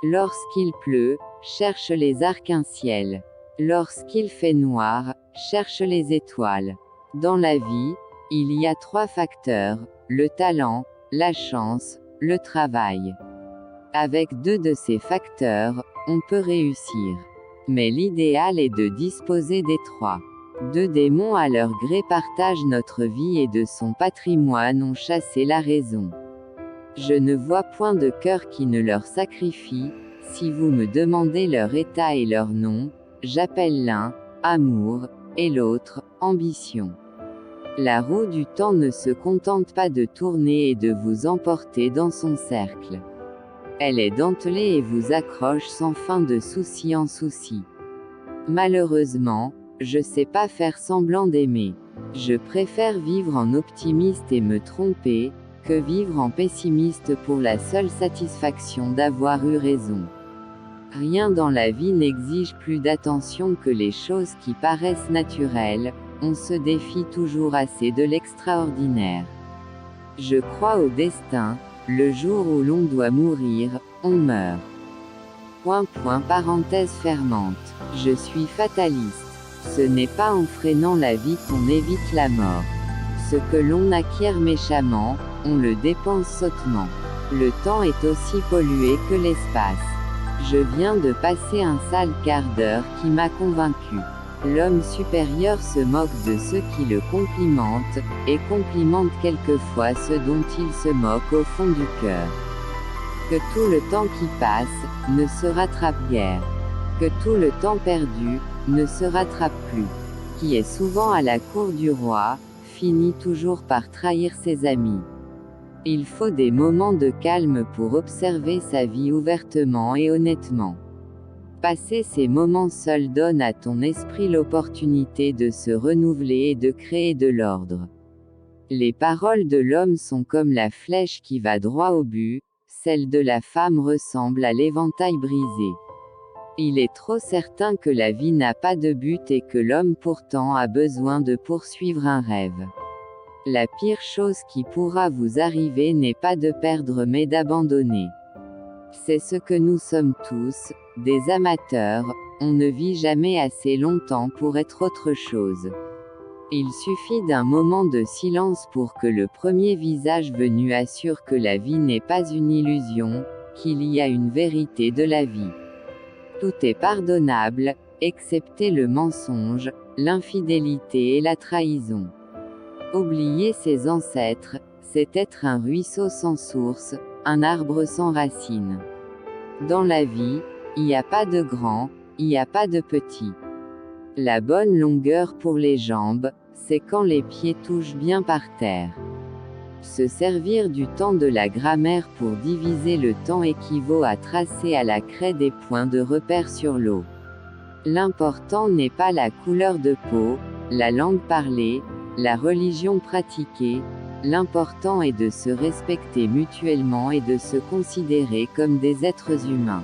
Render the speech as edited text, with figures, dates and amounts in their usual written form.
Lorsqu'il pleut, cherche les arcs-en-ciel. Lorsqu'il fait noir, cherche les étoiles. Dans la vie, il y a 3 facteurs, le talent, la chance, le travail. Avec 2 de ces facteurs, on peut réussir. Mais l'idéal est de disposer des 3. 2 démons à leur gré partagent notre vie et de son patrimoine ont chassé la raison. Je ne vois point de cœur qui ne leur sacrifie. Si vous me demandez leur état et leur nom, j'appelle l'un amour, et l'autre ambition. La roue du temps ne se contente pas de tourner et de vous emporter dans son cercle. Elle est dentelée et vous accroche sans fin de souci en souci. Malheureusement, je sais pas faire semblant d'aimer. Je préfère vivre en optimiste et me tromper, que vivre en pessimiste pour la seule satisfaction d'avoir eu raison. Rien dans la vie n'exige plus d'attention que les choses qui paraissent naturelles, on se défie toujours assez de l'extraordinaire. Je crois au destin, le jour où l'on doit mourir, on meurt. Parenthèse fermante. Je suis fataliste. Ce n'est pas en freinant la vie qu'on évite la mort. Ce que l'on acquiert méchamment, on le dépense sottement. Le temps est aussi pollué que l'espace. Je viens de passer un sale quart d'heure qui m'a convaincu. L'homme supérieur se moque de ceux qui le complimentent, et complimente quelquefois ceux dont il se moque au fond du cœur. Que tout le temps qui passe, ne se rattrape guère. Que tout le temps perdu, ne se rattrape plus. Qui est souvent à la cour du roi, finit toujours par trahir ses amis. Il faut des moments de calme pour observer sa vie ouvertement et honnêtement. Passer ces moments seuls donne à ton esprit l'opportunité de se renouveler et de créer de l'ordre. Les paroles de l'homme sont comme la flèche qui va droit au but, celle de la femme ressemble à l'éventail brisé. Il est trop certain que la vie n'a pas de but et que l'homme pourtant a besoin de poursuivre un rêve. La pire chose qui pourra vous arriver n'est pas de perdre mais d'abandonner. C'est ce que nous sommes tous, des amateurs, on ne vit jamais assez longtemps pour être autre chose. Il suffit d'un moment de silence pour que le premier visage venu assure que la vie n'est pas une illusion, qu'il y a une vérité de la vie. Tout est pardonnable, excepté le mensonge, l'infidélité et la trahison. Oublier ses ancêtres, c'est être un ruisseau sans source, un arbre sans racines. Dans la vie, il n'y a pas de grand, il n'y a pas de petit. La bonne longueur pour les jambes, c'est quand les pieds touchent bien par terre. Se servir du temps de la grammaire pour diviser le temps équivaut à tracer à la craie des points de repère sur l'eau. L'important n'est pas la couleur de peau, la langue parlée, la religion pratiquée, l'important est de se respecter mutuellement et de se considérer comme des êtres humains.